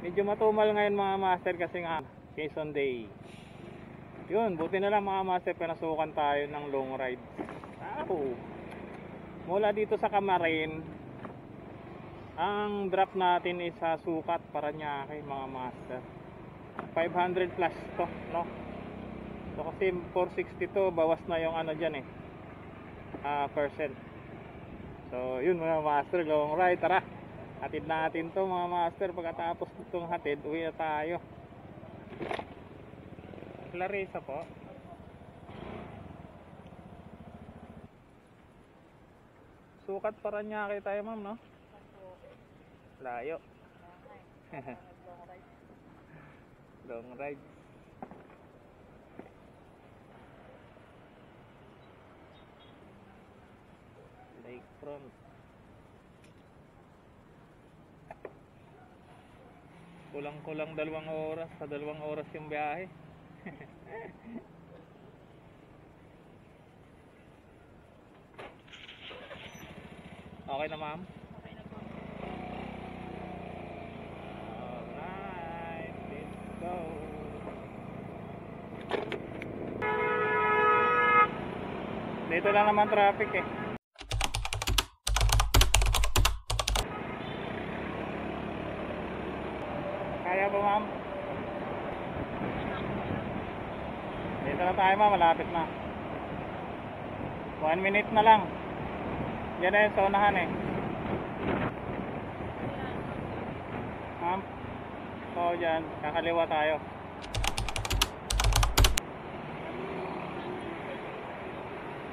Medyo matumal ngayon mga master kasi nga Quezon Day. Yun, buti na lang mga master, pinasukan tayo ng long ride. Mula dito sa Camarin, ang drop natin is sa Sukat, Parañaque mga master. 500 plus to, no? So kasi 462, bawas na yung ano dyan percent. So yun mga master, long ride, tara. Hatid natin to mga master. Pagkatapos itong hatid, uwi na tayo. Clarissa po. Sukat Parañaque tayo ma'am, no? Layo. Long ride. Lakefront. Kulang-kulang 2 oras. Sa 2 oras yung biyahe. Okay na ma'am? Okay na po. Alright, let's go. Dito lang naman traffic Kaya ba ma'am? Dito na tayo ma'am, malapit na. 1 minute na lang. Yan na yung saunahan ma'am. So dyan, kakaliwa tayo.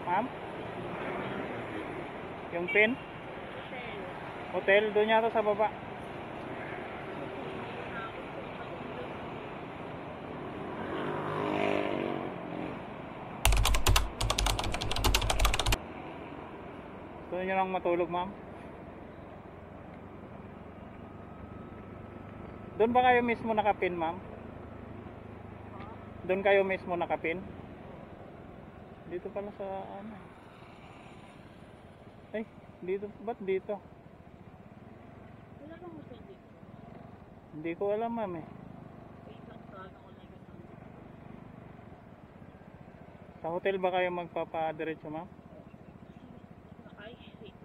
Ma'am? Yung pin? Hotel, doon yata sa baba. Gusto nyo lang matulog ma'am? Doon ba kayo mismo nakapin ma'am? Doon kayo mismo nakapin? Dito pala sa ano. Ay, dito, ba't dito? Wala bang hotel dito? Hindi ko alam ma'am Wait lang sa ano ko na yun. Sa hotel ba kayo magpapadiretso ma'am? Ay, wait.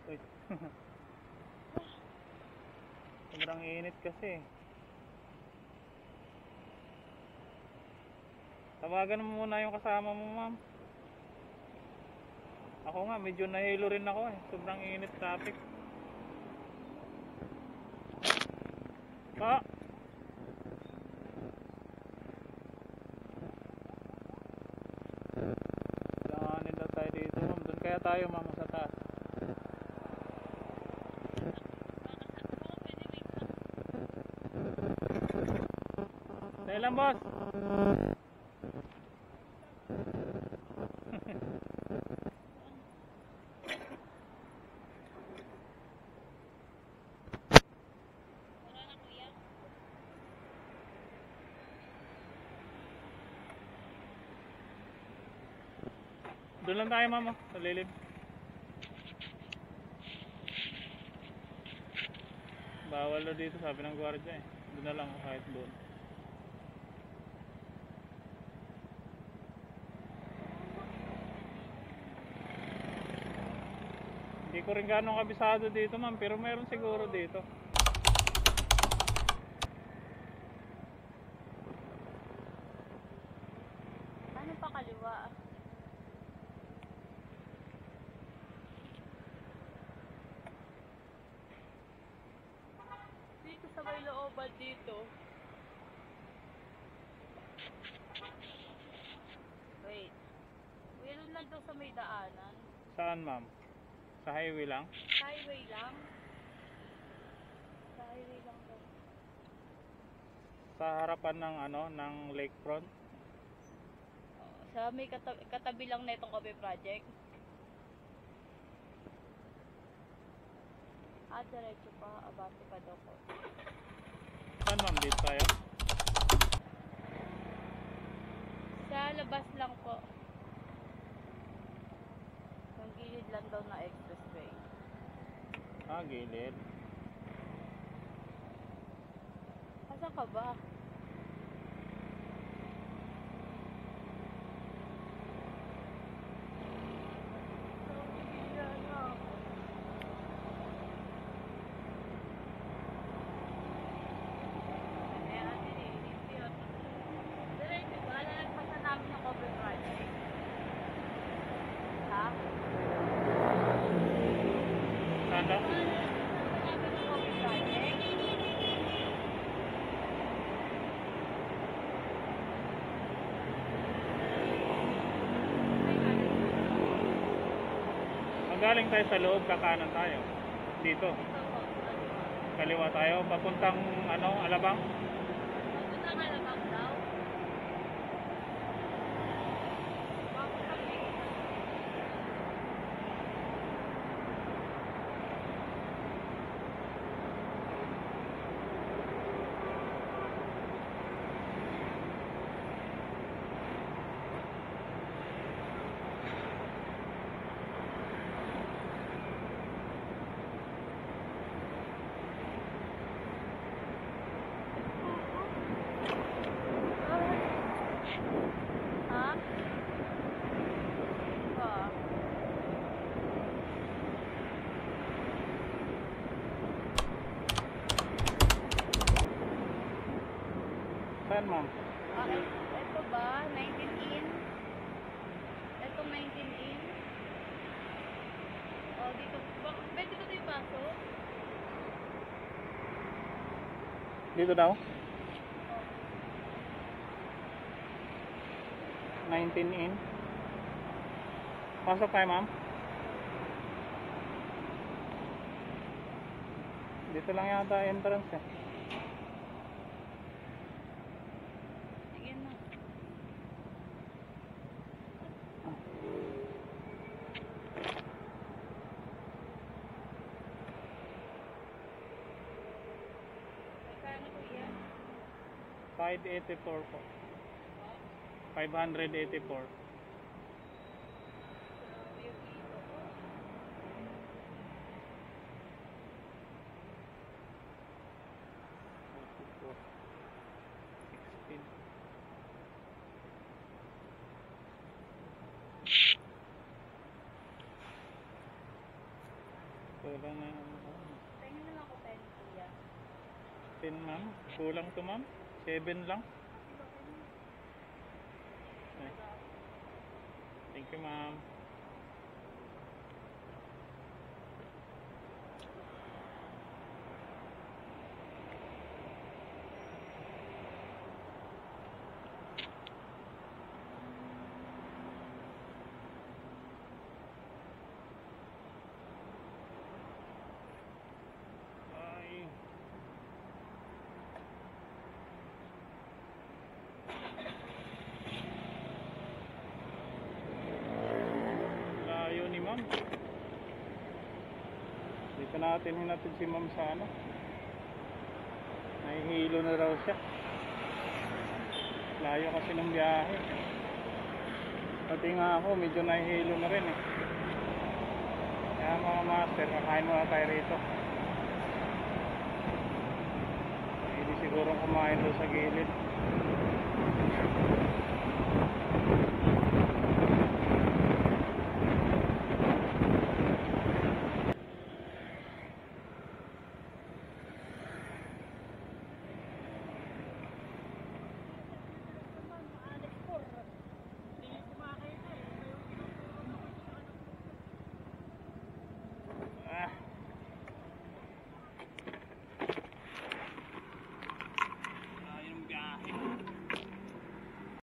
Uy. Sobrang init kasi. Tawagan mo muna yung kasama mo ma'am. Ako nga medyo nahilo rin ako sobrang init, traffic. Daanin na tayo dito ma'am. Doon kaya tayo ma'am sa taas. Dahil lang boss. Doon lang tayo ma'am, sa lilim. Bawal na dito, sabi ng gwardiya Doon na lang kahit doon. Hindi ko rin gano'ng kabisado dito ma'am, pero meron siguro dito. Ano pa kaliwa? Dito sa may looban dito. Wait. Meron lang daw sa may daanan. Saan ma'am? Sa highway lang? Highway lang. Sa highway lang daw. Sa harapan ng ano, ng lakefront? Sa may katabi lang na itong Coffee Project. Diretso pa. Abante pa daw po. Saan ma'am? Dito tayo? Sa Sa labas lang po. Yung gilid lang daw na expressway. Ah, gilid. Asan ka ba? Saan daw? Magaling tayo sa loob, kakanan tayo. Dito. Kaliwa tayo, papuntang ano, Alabang. Ha? Ba? Saan, ma'am? Ito ba? 19 in? Ito 19 in? Oh, dito. Pwede ko ito ipasok? Dito daw? Oh. 19 in. Pasok tayo, ma'am. Dito lang yata entrance eh. Sige na. Magkano po yan? 584 po. 584. Yung dito po. Kulang na Tingnan na lang ako 10 kuya. 10, ma'am. Kulang to, ma'am. 7 lang. Ay. Thank you, ma'am. Ay. Layo ni ma'am. Dito natin hinatid si ma'am sa ano. Nahihilo na raw siya. Layo kasi ng biyahe. Pati nga ako, medyo nahihilo na rin eh. Kaya mga master, kakain muna tayo rito. Hindi siguro kumain doon sa gilid.